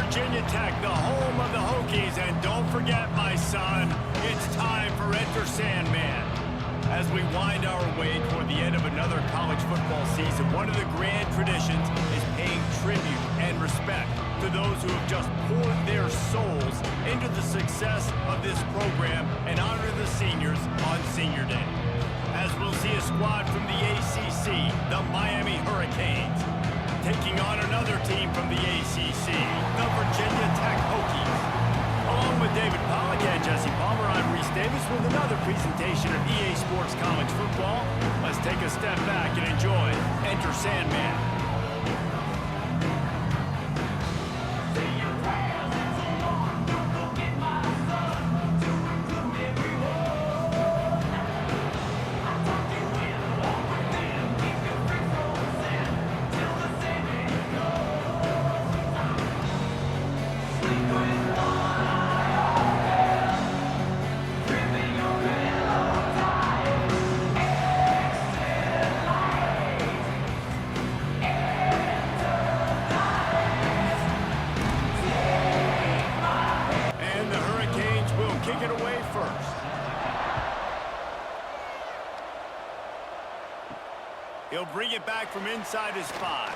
Virginia Tech, the home of the Hokies. And don't forget, my son, it's time for Enter Sandman. As we wind our way toward the end of another college football season, one of the grand traditions is paying tribute and respect to those who have just poured their souls into the success of this program and honor the seniors on Senior Day. As we'll see a squad from the ACC, the Miami Hurricanes, taking on another team from the ACC, the Virginia Tech Hokies. Along with David Pollack and Jesse Palmer, I'm Reese Davis with another presentation of EA Sports College Football. Let's take a step back and enjoy Enter Sandman. He'll bring it back from inside his 5.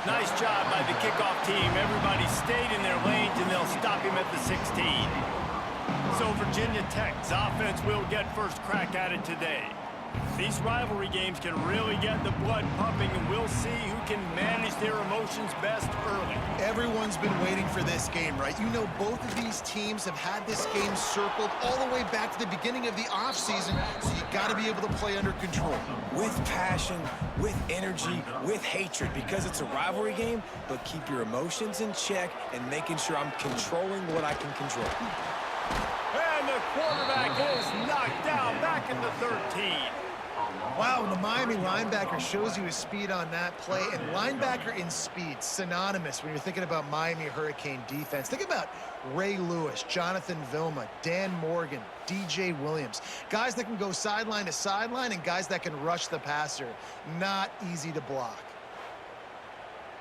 Nice job by the kickoff team. Everybody stayed in their lanes, and they'll stop him at the 16. So Virginia Tech's offense will get first crack at it today. These rivalry games can really get the blood pumping, and we'll see who can manage their emotions best early. Everyone's been waiting for this game, right? You know, both of these teams have had this game circled all the way back to the beginning of the offseason, so you got to be able to play under control. With passion, with energy, with hatred, because it's a rivalry game, but keep your emotions in check and making sure I'm controlling what I can control. And the quarterback is knocked down back in the 13. Wow, the Miami linebacker shows you his speed on that play, and linebacker in speed, synonymous when you're thinking about Miami Hurricane defense. Think about Ray Lewis, Jonathan Vilma, Dan Morgan, DJ Williams. Guys that can go sideline to sideline and guys that can rush the passer. Not easy to block.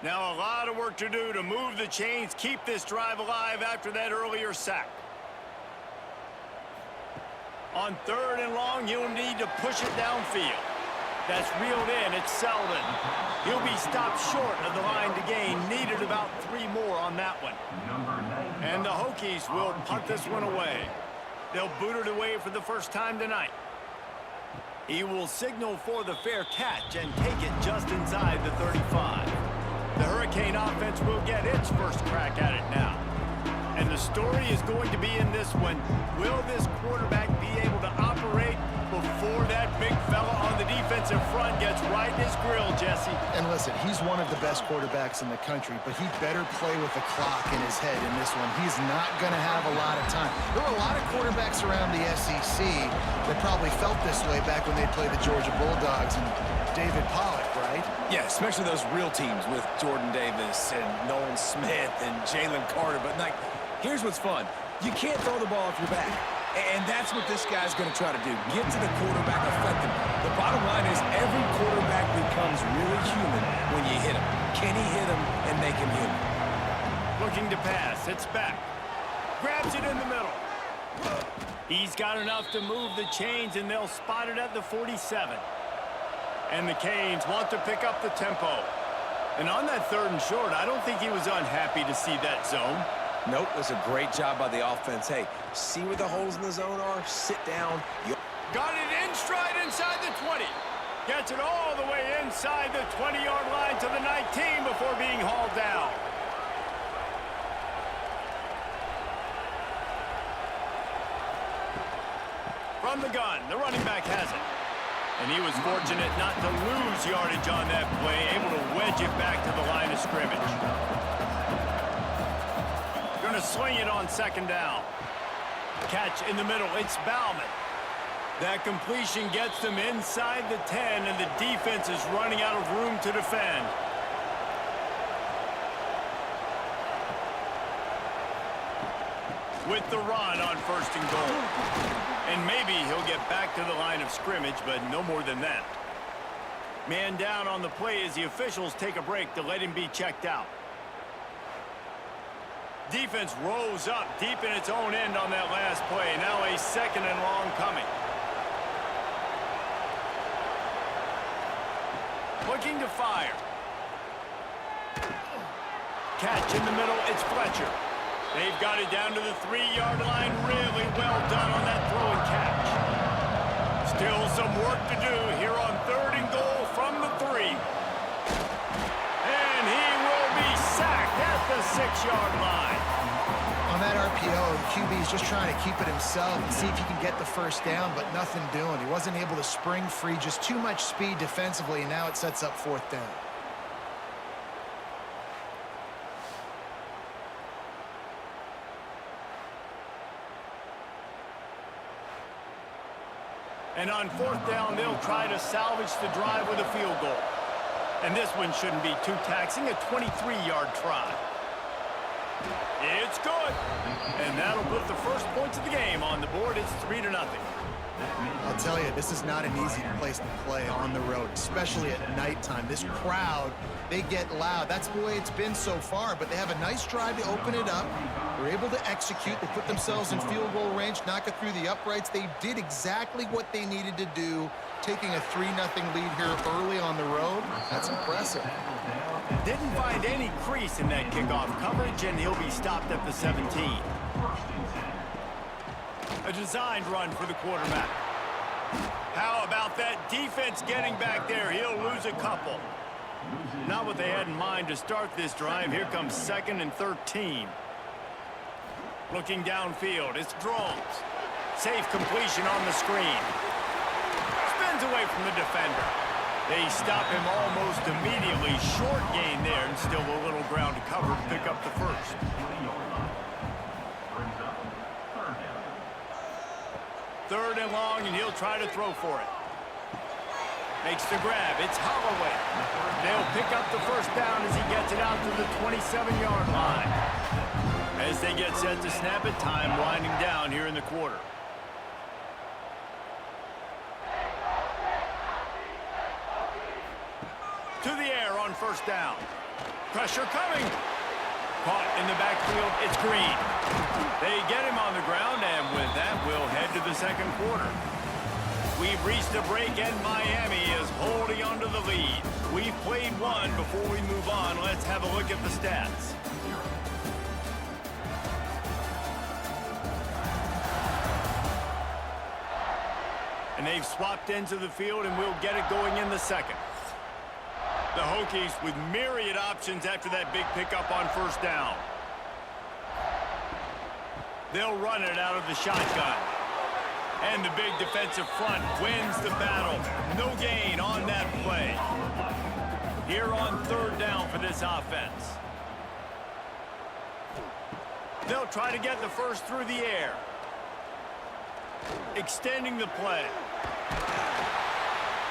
Now a lot of work to do to move the chains, keep this drive alive after that earlier sack. On 3rd and long, you'll need to push it downfield. That's reeled in. It's Selden. He'll be stopped short of the line to gain. Needed about 3 more on that one. And the Hokies will punt this one away. They'll boot it away for the first time tonight. He will signal for the fair catch and take it just inside the 35. The Hurricane offense will get its first crack at it now. And the story is going to be in this one. Will this quarterback be able to operate before that big fella on the defensive front gets right in his grill, Jesse? And listen, he's one of the best quarterbacks in the country, but he better play with the clock in his head in this one. He's not going to have a lot of time. There are a lot of quarterbacks around the SEC that probably felt this way back when they played the Georgia Bulldogs and David Pollack, right? Yeah, especially those real teams with Jordan Davis and Nolan Smith and Jalen Carter. But, like, here's what's fun. You can't throw the ball off your back. And that's what this guy's going to try to do. Get to the quarterback effectively. The bottom line is every quarterback becomes really human when you hit him. Can he hit him and make him human? Looking to pass. It's back. Grabs it in the middle. He's got enough to move the chains, and they'll spot it at the 47. And the Canes want to pick up the tempo. And on that 3rd and short, I don't think he was unhappy to see that zone. Nope, it was a great job by the offense. Hey, see where the holes in the zone are? Sit down. Got it in stride inside the 20. Gets it all the way inside the 20-yard line to the 19 before being hauled down. From the gun, the running back has it. And he was fortunate not to lose yardage on that play, able to wedge it back to the line of scrimmage. Going to swing it on 2nd down. Catch in the middle, it's Bauman. That completion gets them inside the 10, and the defense is running out of room to defend. With the run on 1st and goal. And maybe he'll get back to the line of scrimmage, but no more than that. Man down on the play as the officials take a break to let him be checked out. Defense rose up deep in its own end on that last play. Now a 2nd and long coming. Looking to fire. Catch in the middle. It's Fletcher. They've got it down to the 3-yard line. Really well done on that throw and catch. Still some work to do here on 3rd and goal from the 3. And he will be sacked at the 6-yard line. On that RPO, the QB is just trying to keep it himself and see if he can get the first down, but nothing doing. He wasn't able to spring free, just too much speed defensively, and now it sets up 4th down. And on 4th down, they'll try to salvage the drive with a field goal. And this one shouldn't be too taxing, a 23-yard try. It's good. And that'll put the first points of the game on the board. It's 3-0. I'll tell you, this is not an easy place to play on the road, especially at nighttime. This crowd, they get loud. That's the way it's been so far, but they have a nice drive to open it up. They're able to execute. They put themselves in field goal range, knock it through the uprights. They did exactly what they needed to do, taking a 3-0 lead here early on the road. That's impressive. Didn't find any crease in that kickoff coverage, and he'll be stopped at the 17. A designed run for the quarterback. How about that defense getting back there? He'll lose a couple. Not what they had in mind to start this drive. Here comes 2nd and 13. Looking downfield, it's Drones. Safe completion on the screen. Spins away from the defender. They stop him almost immediately. Short gain there, and still a little ground to cover to pick up the first. Third and long, and he'll try to throw for it. Makes the grab. It's Holloway. They'll pick up the first down as he gets it out to the 27-yard line. As they get set to snap it, time winding down here in the quarter. To the air on 1st down. Pressure coming. Caught in the backfield, it's Green. They get him on the ground, and with that, we'll head to the 2nd quarter. We've reached a break, and Miami is holding on to the lead. We've played one. Before we move on, let's have a look at the stats. And they've swapped into the field, and we'll get it going in the 2nd. The Hokies with myriad options after that big pickup on 1st down. They'll run it out of the shotgun. And the big defensive front wins the battle. No gain on that play. Here on 3rd down for this offense. They'll try to get the first through the air. Extending the play.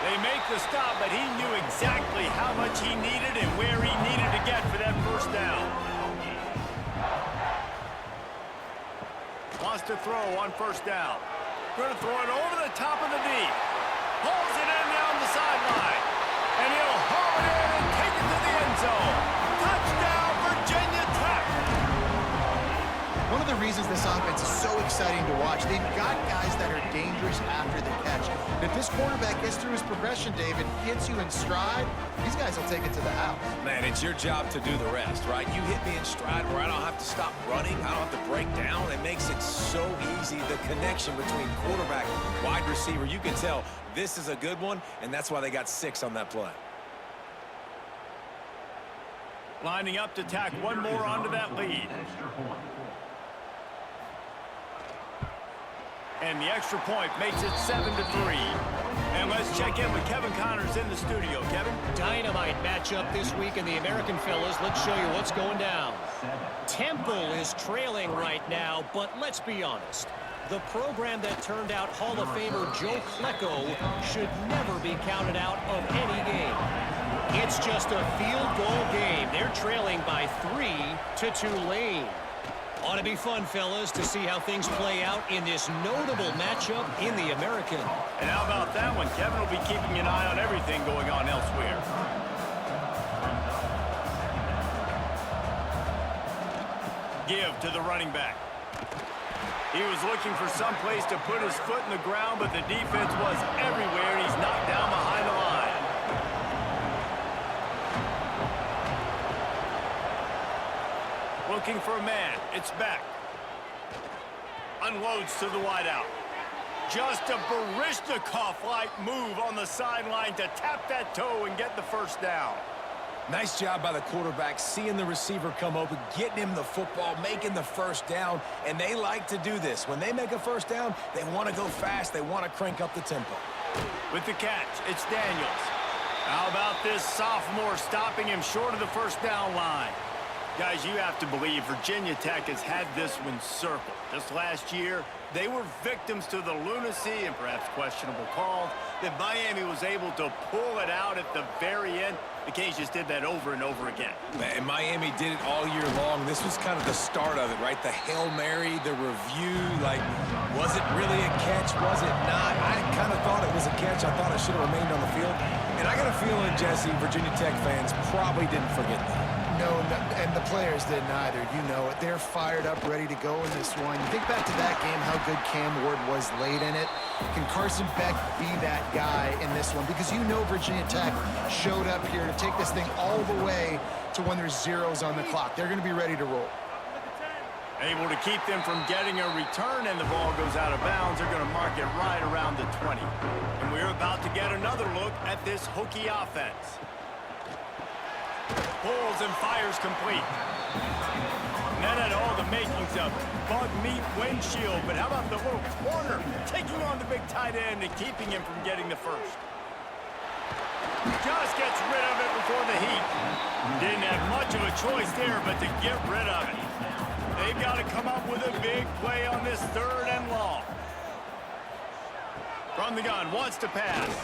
They make the stop, but he knew exactly how much he needed and where he needed to get for that 1st down. Wants to throw on 1st down. Going to throw it over the top of the D. Pulls it in down the sideline. And he'll haul it in and take it to the end zone. Touchdown, Virginia Tech. One of the reasons this offense is so exciting to watch, they've got guys that are dangerous after the catch. If this quarterback gets through his progression, David, hits you in stride, these guys will take it to the house. Man, it's your job to do the rest, right? You hit me in stride where I don't have to stop running. I don't have to break down. It makes it so easy. The connection between quarterback and wide receiver, you can tell this is a good one, and that's why they got 6 on that play. Lining up to tack one more onto that lead. And the extra point makes it 7-3. And let's check in with Kevin Connors in the studio. Kevin? Dynamite matchup this week in the American, fellas. Let's show you what's going down. Temple is trailing right now, but let's be honest. The program that turned out Hall of Famer Joe Klecko should never be counted out of any game. It's just a field goal game. They're trailing by 3 to Tulane. Ought to be fun, fellas, to see how things play out in this notable matchup in the American. And how about that one? Kevin will be keeping an eye on everything going on elsewhere. give to the running back. He was looking for some place to put his foot in the ground, but the defense was everywhere, and he's knocked down behind the line. Looking for a man. It's Beck. Unloads to the wideout. Just a Baryshnikov-like move on the sideline to tap that toe and get the first down. Nice job by the quarterback, seeing the receiver come open, getting him the football, making the first down, and they like to do this. When they make a first down, they want to go fast. They want to crank up the tempo. With the catch, it's Daniels. How about this sophomore stopping him short of the first down line? Guys, you have to believe Virginia Tech has had this one circled. Just last year, they were victims to the lunacy and perhaps questionable calls that Miami was able to pull it out at the very end. The Cajuns just did that over and over again. And Miami did it all year long. This was kind of the start of it, right? The Hail Mary, the review, like, was it really a catch? Was it not? I kind of thought it was a catch. I thought it should have remained on the field. And I got a feeling, Jesse, Virginia Tech fans probably didn't forget that. No, and the players didn't either. You know it. They're fired up, ready to go in this one. You think back to that game, how good Cam Ward was late in it. Can Carson Beck be that guy in this one? Because you know Virginia Tech showed up here to take this thing all the way to when there's zeros on the clock. They're going to be ready to roll. Able to keep them from getting a return, and the ball goes out of bounds. They're going to mark it right around the 20. And we're about to get another look at this Hokie offense. Pulls and fires complete. That had all the makings of bug meat windshield, but how about the little corner taking on the big tight end and keeping him from getting the first? Just gets rid of it before the heat. Didn't have much of a choice there, but to get rid of it. They've got to come up with a big play on this 3rd and long. From the gun, wants to pass.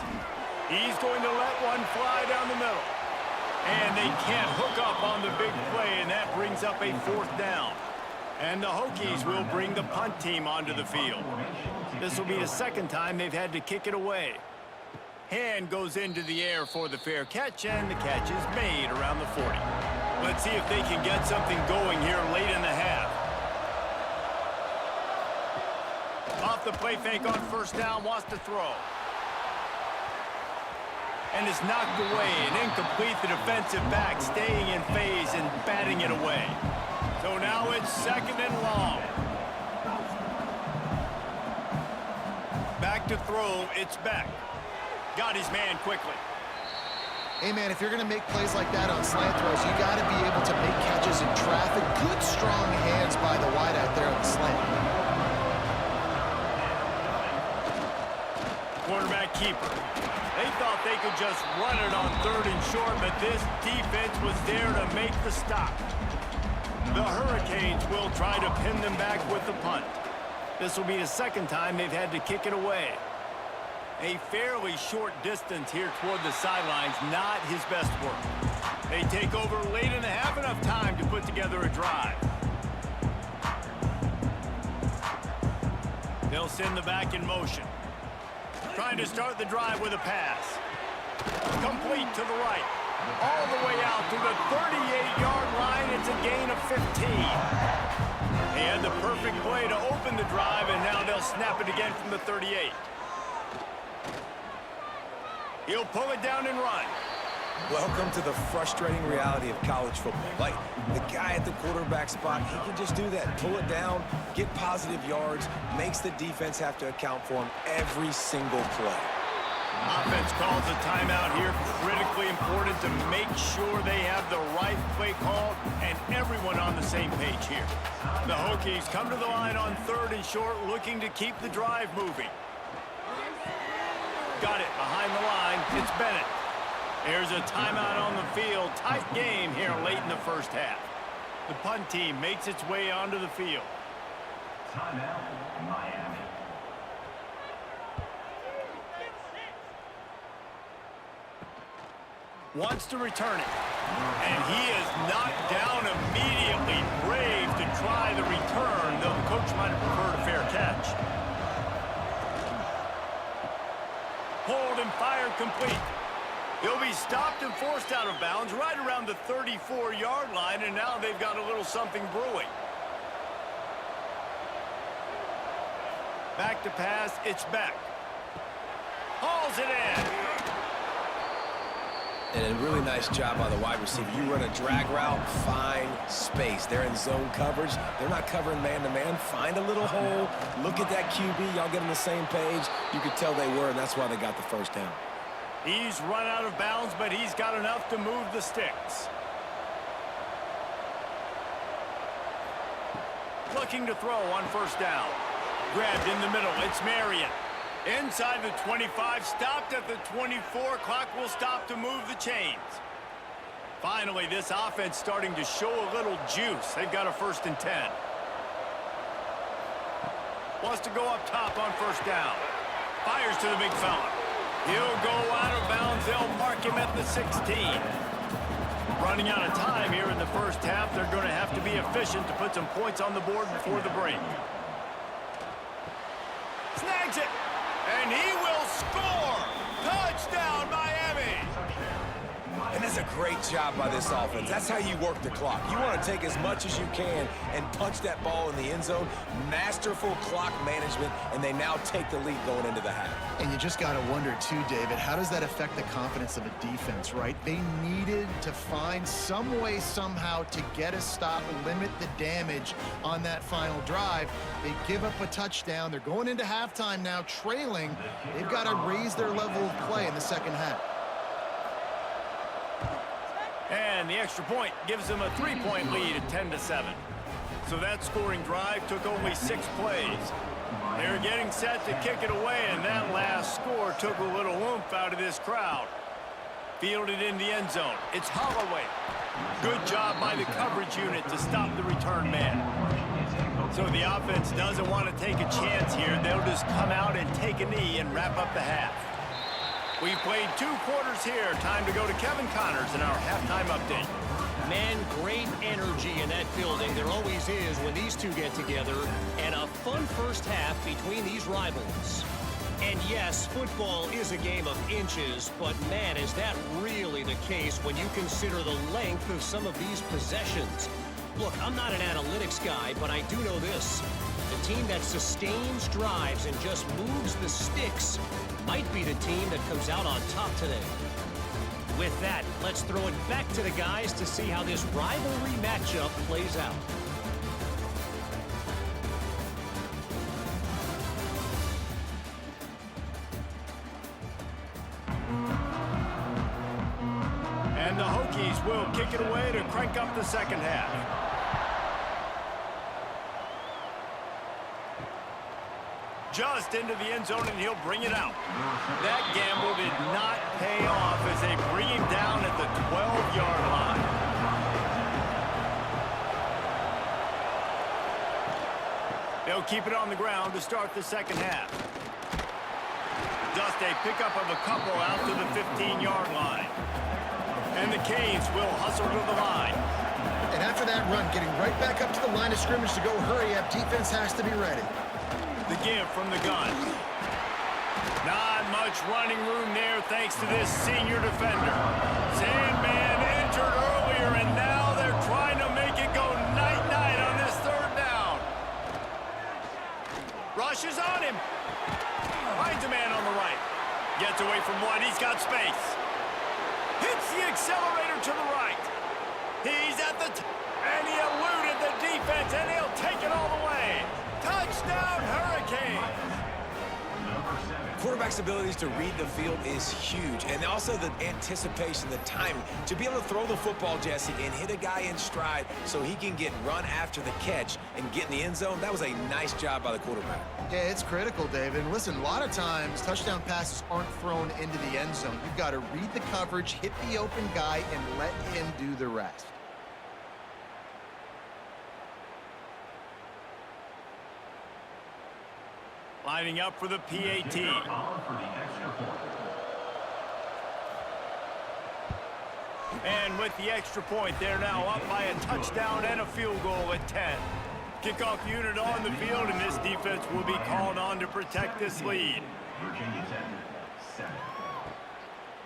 He's going to let one fly down the middle. And they can't hook up on the big play, and that brings up a 4th down. And the Hokies will bring the punt team onto the field. This will be the 2nd time they've had to kick it away. Hand goes into the air for the fair catch, and the catch is made around the 40. Let's see if they can get something going here late in the half. Off the play fake on 1st down, wants to throw. And is knocked away and incomplete. The defensive back staying in phase and batting it away. So now it's 2nd and long. Back to throw, it's Beck. Got his man quickly. Hey, man, if you're going to make plays like that on slant throws, you got to be able to make catches in traffic. Good, strong hands by the wideout there on the slant. Quarterback keeper. They thought they could just run it on 3rd and short, but this defense was there to make the stop. The Hurricanes will try to pin them back with the punt. This will be the 2nd time they've had to kick it away. A fairly short distance here toward the sidelines, not his best work. They take over late in the half, enough time to put together a drive. They'll send the back in motion. Trying to start the drive with a pass. Complete to the right. All the way out to the 38-yard line. It's a gain of 15. They had the perfect play to open the drive, and now they'll snap it again from the 38. He'll pull it down and run. Welcome to the frustrating reality of college football. Like, the guy at the quarterback spot, he can just do that. Pull it down, get positive yards, makes the defense have to account for him every single play. Offense calls a timeout here. Critically important to make sure they have the right play call and everyone on the same page here. The Hokies come to the line on 3rd and short, looking to keep the drive moving. Got it behind the line. It's Bennett. There's a timeout on the field. Tight game here late in the 1st half. The punt team makes its way onto the field. Timeout, Miami. Wants to return it. And he is knocked down immediately. Brave to try the return, though the coach might have preferred a fair catch. Pulled and fired complete. He'll be stopped and forced out of bounds right around the 34-yard line, and now they've got a little something brewing. Back to pass, it's Beck. Hauls it in. And a really nice job by the wide receiver. You run a drag route, find space. They're in zone coverage. They're not covering man-to-man. Find a little hole. Look at that QB. Y'all get on the same page. You could tell they were, and that's why they got the first down. He's run out of bounds, but he's got enough to move the sticks. Looking to throw on first down. Grabbed in the middle. It's Marion. Inside the 25, stopped at the 24. Clock will stop to move the chains. Finally, this offense starting to show a little juice. They've got a 1st and 10. Wants to go up top on first down. Fires to the big fella. He'll go out of bounds. They'll mark him at the 16. Running out of time here in the first half. They're going to have to be efficient to put some points on the board before the break. Snags it. And he will score! Touchdown, Miami! And that's a great job by this offense. That's how you work the clock. You want to take as much as you can and punch that ball in the end zone. Masterful clock management, and they now take the lead going into the half. And you just got to wonder, too, David, how does that affect the confidence of a defense, right? They needed to find some way, somehow, to get a stop, limit the damage on that final drive. They give up a touchdown. They're going into halftime now, trailing. They've got to raise their level of play in the second half. And the extra point gives them a 3-point lead at 10-7. So that scoring drive took only 6 plays. They're getting set to kick it away, and that last score took a little oomph out of this crowd. Fielded in the end zone. It's Holloway. Good job by the coverage unit to stop the return man. So the offense doesn't want to take a chance here. They'll just come out and take a knee and wrap up the half. We've played 2 quarters here. Time to go to Kevin Connors in our halftime update. Man, great energy in that building. There always is when these two get together. And a fun first half between these rivals. And yes, football is a game of inches, but man, is that really the case when you consider the length of some of these possessions. Look, I'm not an analytics guy, but I do know this. The team that sustains drives and just moves the sticks might be the team that comes out on top today. With that, let's throw it back to the guys to see how this rivalry matchup plays out. And the Hokies will kick it away to crank up the second half. Just into the end zone, and he'll bring it out. That gamble did not pay off as they bring him down at the 12-yard line. They'll keep it on the ground to start the second half. Just a pickup of a couple out to the 15-yard line. And the Canes will hustle to the line. And after that run, getting right back up to the line of scrimmage to go hurry up, defense has to be ready. The give from the gun. Not much running room there thanks to this senior defender. Sandman injured earlier, and now they're trying to make it go night-night on this 3rd down. Rushes on him. Finds a man on the right. Gets away from one. He's got space. Hits the accelerator to the right. He's at the and he eluded the defense, and he'll take it all the way. Touchdown, Hurricanes! Quarterback's abilities to read the field is huge, and also the anticipation, the timing. To be able to throw the football, Jesse, and hit a guy in stride so he can get run after the catch and get in the end zone, that was a nice job by the quarterback. Yeah, it's critical, David. And listen, a lot of times, touchdown passes aren't thrown into the end zone. You've got to read the coverage, hit the open guy, and let him do the rest. Lining up for the PAT. And with the extra point, they're now up by a touchdown and a field goal at 10. Kickoff unit on the field, and this defense will be called on to protect this lead. Virginia Tech, 7.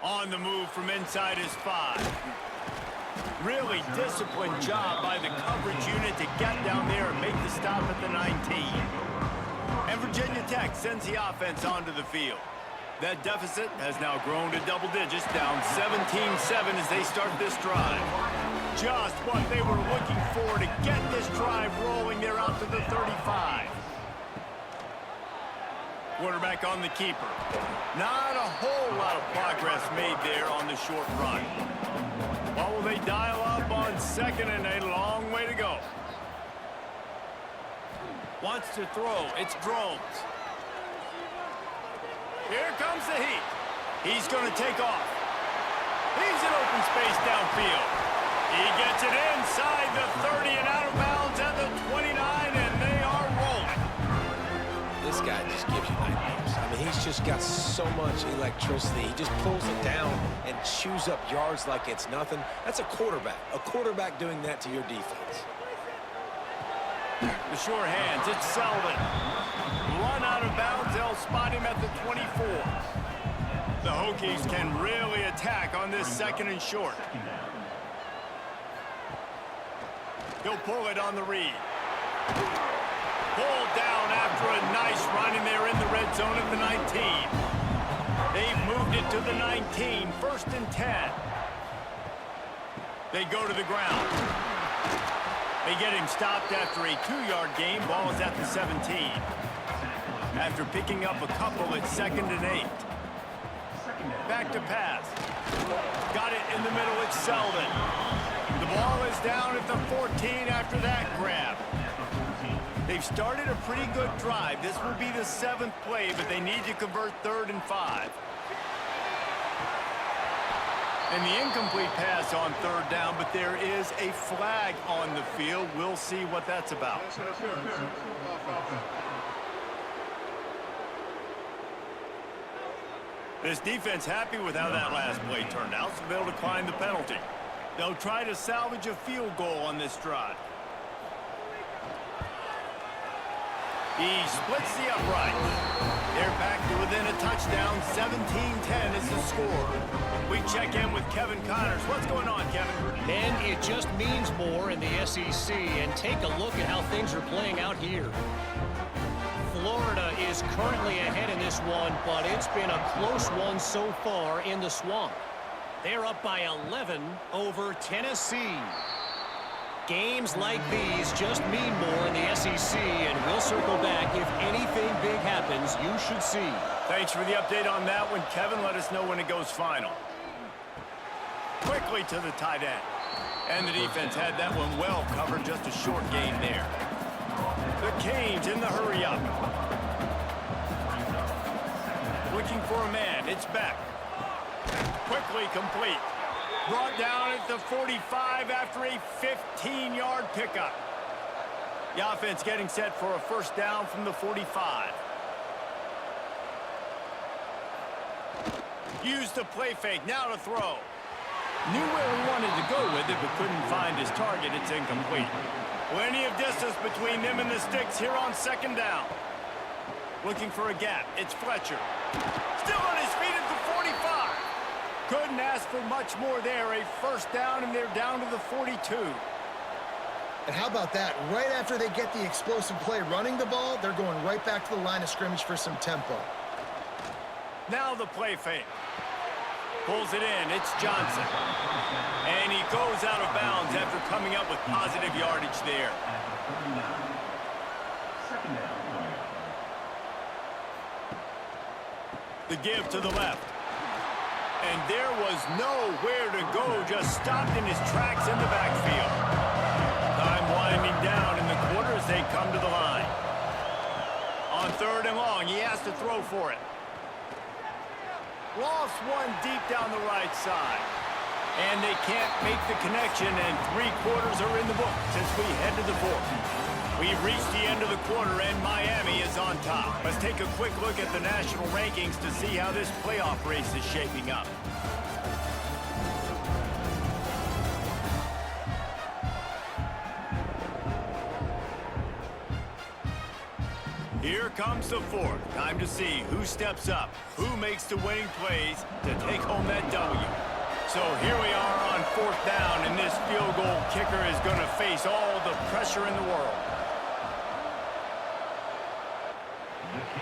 On the move from inside is 5. Really disciplined job by the coverage unit to get down there and make the stop at the 19. And Virginia Tech sends the offense onto the field. That deficit has now grown to double digits, down 17-7 as they start this drive. Just what they were looking for to get this drive rolling. They're out to the 35. Quarterback on the keeper. Not a whole lot of progress made there on the short run. What will they dial up on second and a long way to go? Wants to throw. It's Drones. Here comes the heat. He's going to take off. He's in open space downfield. He gets it inside the 30 and out of bounds at the 29, and they are rolling. This guy just gives you nightmares. I mean, he's just got so much electricity. He just pulls it down and chews up yards like it's nothing. That's a quarterback. A quarterback doing that to your defense. The sure hands, it's Sullivan. Run out of bounds, they'll spot him at the 24. The Hokies can really attack on this second and short. He'll pull it on the read. Pulled down after a nice run, and they're in the red zone at the 19. They've moved it to the 19, 1st and 10. They go to the ground. They get him stopped after a 2-yard gain. Ball is at the 17. After picking up a couple, it's 2nd and 8. Back to pass. Got it in the middle. It's Sullivan. The ball is down at the 14 after that grab. They've started a pretty good drive. This will be the 7th play, but they need to convert 3rd and 5. And the incomplete pass on 3rd down, but there is a flag on the field. We'll see what that's about. This defense happy with how that last play turned out, so they'll decline the penalty. They'll try to salvage a field goal on this drive. He splits the upright. They're back to within a touchdown. 17-10 is the score. We check in with Kevin Connors. What's going on, Kevin? And it just means more in the SEC. And take a look at how things are playing out here. Florida is currently ahead in this one, but it's been a close one so far in the Swamp. They're up by 11 over Tennessee. Games like these just mean more in the SEC, and we'll circle back. If anything big happens, you should see. Thanks for the update on that one, Kevin. Let us know when it goes final. Quickly to the tight end. And the defense had that one well covered, just a short gain there. The Canes in the hurry up. Looking for a man. It's Beck. Quickly complete. Brought down at the 45 after a 15-yard pickup. The offense getting set for a 1st down from the 45. Used the play fake. Now to throw. Knew where he wanted to go with it, but couldn't find his target. It's incomplete. Plenty of distance between them and the sticks here on 2nd down. Looking for a gap. It's Fletcher. Still on his feet at the 45. Couldn't ask for much more there. A 1st down, and they're down to the 42. And how about that? Right after they get the explosive play running the ball, they're going right back to the line of scrimmage for some tempo. Now the play fake. Pulls it in. It's Johnson. And he goes out of bounds after coming up with positive yardage there. The give to the left. And there was nowhere to go, just stopped in his tracks in the backfield. Time winding down in the quarter as they come to the line. On 3rd and long, he has to throw for it. Lost one deep down the right side. And they can't make the connection, and 3 quarters are in the book since we head to the 4th. We've reached the end of the quarter, and Miami is on top. Let's take a quick look at the national rankings to see how this playoff race is shaping up. Here comes the 4th. Time to see who steps up, who makes the winning plays to take home that W. So here we are on 4th down, and this field goal kicker is going to face all the pressure in the world.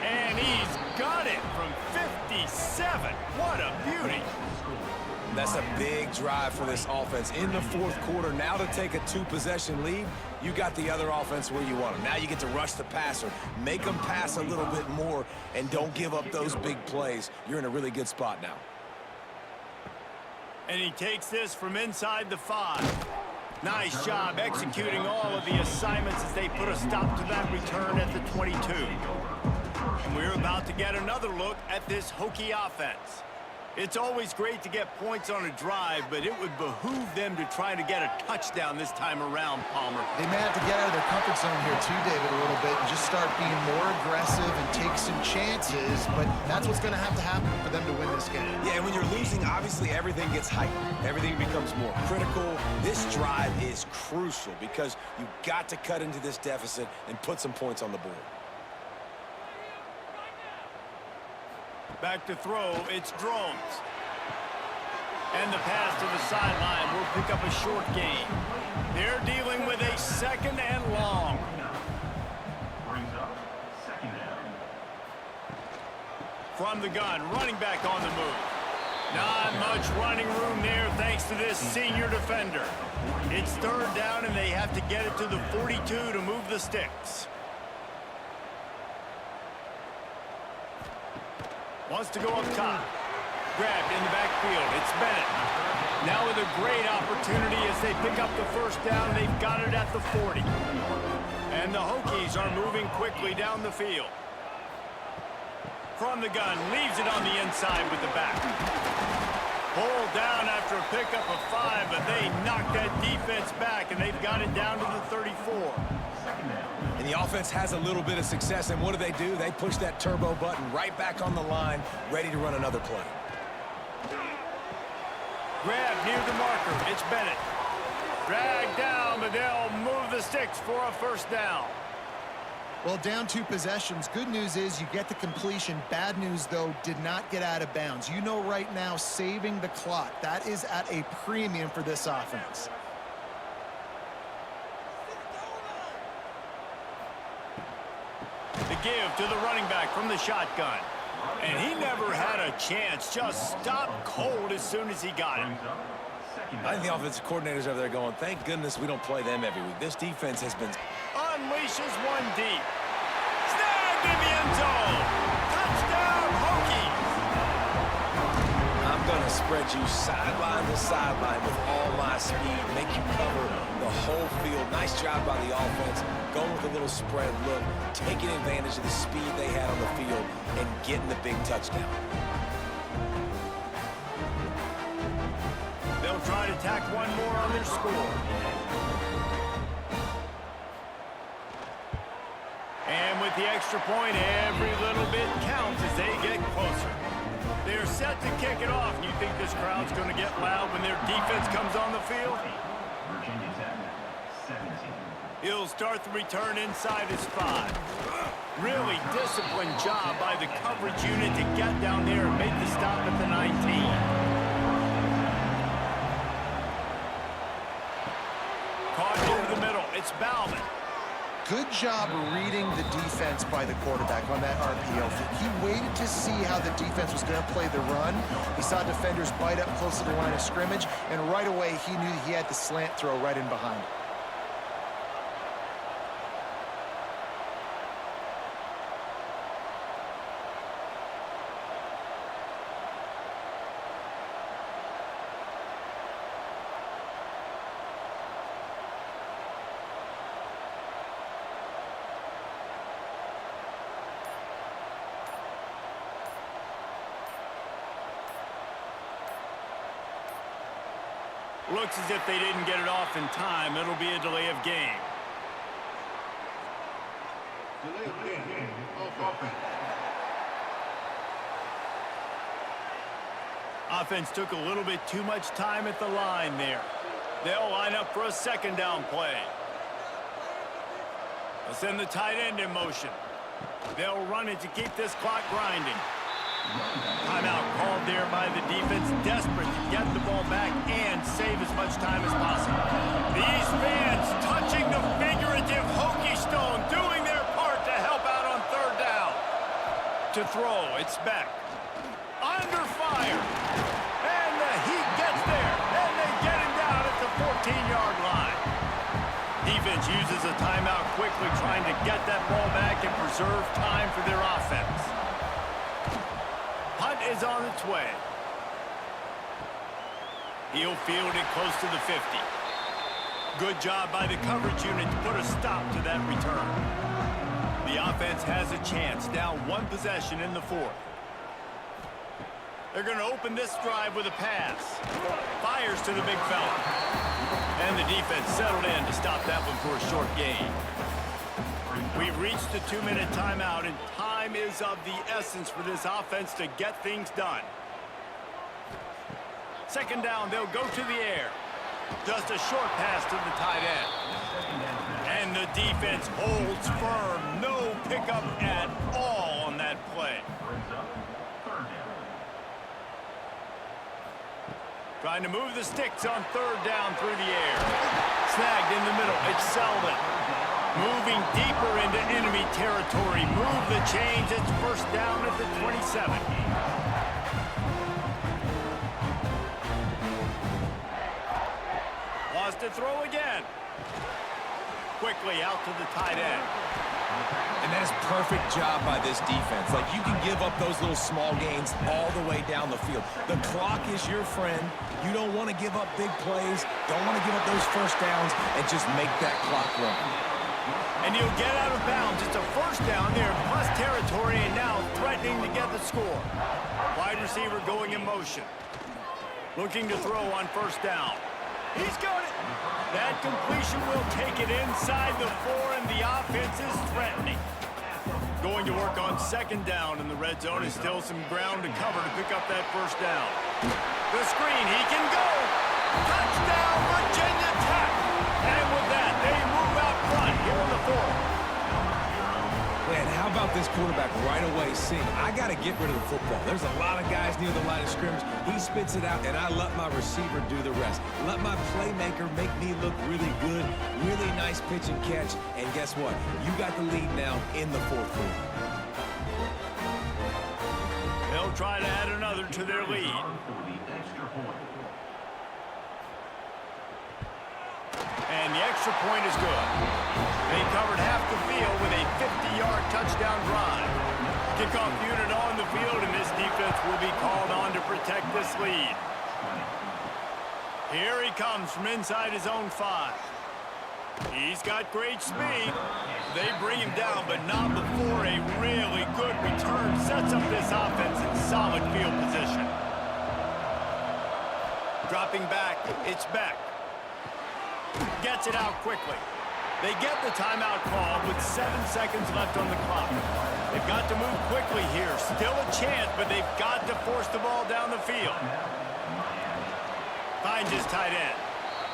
And he's got it from 57. What a beauty. That's a big drive for this offense in the fourth quarter. Now to take a two-possession lead, you got the other offense where you want them. Now you get to rush the passer, make them pass a little bit more, and don't give up those big plays. You're in a really good spot now. And he takes this from inside the 5. Nice job executing all of the assignments as they put a stop to that return at the 22. And we're about to get another look at this Hokie offense. It's always great to get points on a drive, but it would behoove them to try to get a touchdown this time around, Palmer. They may have to get out of their comfort zone here too, David, a little bit and just start being more aggressive and take some chances, but that's what's going to happen for them to win this game. Yeah, and when you're losing, obviously everything gets heightened. Everything becomes more critical. This drive is crucial because you've got to cut into this deficit and put some points on the board. Back to throw, it's Drones. And the pass to the sideline will pick up a short gain. They're dealing with a 2nd and long. Brings up 2nd down. From the gun, running back on the move. Not much running room there thanks to this senior defender. It's 3rd down and they have to get it to the 42 to move the sticks. Wants to go up top. Grabbed in the backfield. It's Bennett. Now with a great opportunity as they pick up the 1st down. They've got it at the 40. And the Hokies are moving quickly down the field. From the gun, leaves it on the inside with the back. Pulled down after a pickup of 5, but they knocked that defense back, and they've got it down to the 34. And the offense has a little bit of success, and what do? They push that turbo button right back on the line, ready to run another play. Grab near the marker. It's Bennett. Dragged down, but they'll move the sticks for a 1st down. Well, down 2 possessions. Good news is you get the completion. Bad news, though, did not get out of bounds. You know right now, saving the clock. That is at a premium for this offense. The give to the running back from the shotgun. And he never had a chance. Just stopped cold as soon as he got it. I think the offensive coordinators over there going, thank goodness we don't play them every week. This defense has been... Unleashes one deep. Snagged in the end zone. Touchdown, Hokies. I'm going to spread you sideline to sideline with all my speed, make you cover the whole field. Nice job by the offense, going with a little spread look, taking advantage of the speed they had on the field and getting the big touchdown. They'll try to tack one more on their score. And with the extra point, every little bit counts as they get closer. They're set to kick it off. You think this crowd's going to get loud when their defense comes on the field? Virginia Tech, 17. He'll start the return inside his 5. Really disciplined job by the coverage unit to get down there and make the stop at the 19. Caught over the middle. It's Bauman. Good job reading the defense by the quarterback on that RPO. He waited to see how the defense was going to play the run. He saw defenders bite up close to the line of scrimmage, and right away he knew he had the slant throw right in behind it. Looks as if they didn't get it off in time. It'll be a delay of game. Offense took a little bit too much time at the line there. They'll line up for a 2nd down play. They'll send the tight end in motion. They'll run it to keep this clock grinding. Timeout called there by the defense, desperate to get the ball back and save as much time as possible. These fans touching the figurative Hokie stone, doing their part to help out on 3rd down. to throw. It's Beck. Under fire. And the Heat gets there. And they get him down at the 14-yard line. Defense uses a timeout quickly, trying to get that ball back and preserve time for their offense. Punt is on its way. He'll field it close to the 50. Good job by the coverage unit to put a stop to that return. The offense has a chance. Now one possession in the fourth. They're going to open this drive with a pass. Fires to the big fella. And the defense settled in to stop that one for a short gain. We've reached the 2-minute timeout, and time is of the essence for this offense to get things done. Second down, they'll go to the air. Just a short pass to the tight end. And the defense holds firm. No pickup at all on that play. Trying to move the sticks on third down through the air. Snagged in the middle. It's Sullivan. Moving deeper into enemy territory. Move the chains. It's first down at the 27. Lost to throw again. Quickly out to the tight end. And that is perfect job by this defense. Like, you can give up those little small gains all the way down the field. The clock is your friend. You don't want to give up big plays. Don't want to give up those first downs and just make that clock run. And he'll get out of bounds. It's a first down there, plus territory, and now threatening to get the score. Wide receiver going in motion. Looking to throw on first down. He's got it. That completion will take it inside the 4, and the offense is threatening. Going to work on second down, and the red zone is still some ground to cover to pick up that first down. The screen, he can go. Touchdown, Virginia Tech. And with that, they move out front here in the 4th. Man, how about this quarterback right away seeing, I got to get rid of the football. There's a lot of guys near the line of scrimmage. He spits it out, and I let my receiver do the rest. Let my playmaker make me look really good, really nice pitch and catch. And guess what? You got the lead now in the 4th quarter. They'll try to add another to their lead. And the extra point is good. They covered half the field with a 50-yard touchdown drive. Kickoff unit on the field, and this defense will be called on to protect this lead. Here he comes from inside his own 5. He's got great speed. They bring him down, but not before a really good return sets up this offense in solid field position. Dropping back, it's Beck. Gets it out quickly. They get the timeout call with 7 seconds left on the clock. They've got to move quickly here. Still a chance, but they've got to force the ball down the field. Finds his tight end.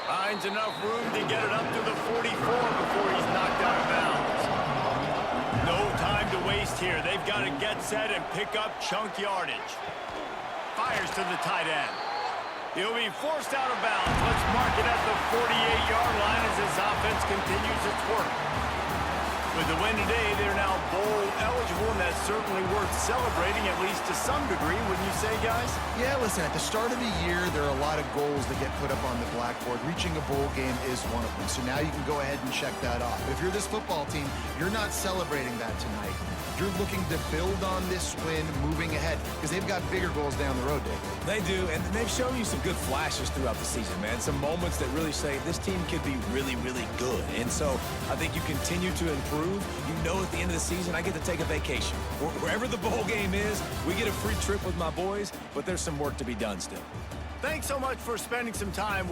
Finds enough room to get it up to the 44 before he's knocked out of bounds. No time to waste here. They've got to get set and pick up chunk yardage. Fires to the tight end. He'll be forced out of bounds. Let's mark it at the 48-yard line as this offense continues its work. With the win today, they're now bowl eligible, and that's certainly worth celebrating, at least to some degree, wouldn't you say, guys? Yeah, listen, at the start of the year, there are a lot of goals that get put up on the blackboard. Reaching a bowl game is one of them. So now you can go ahead and check that off. But if you're this football team, you're not celebrating that tonight. You're looking to build on this win moving ahead because they've got bigger goals down the road, Dave. They do, and they've shown you some good flashes throughout the season, man. Some moments that really say this team could be really, really good. And so I think you continue to improve. You know at the end of the season, I get to take a vacation. Wherever the bowl game is, we get a free trip with my boys, but there's some work to be done still. Thanks so much for spending some time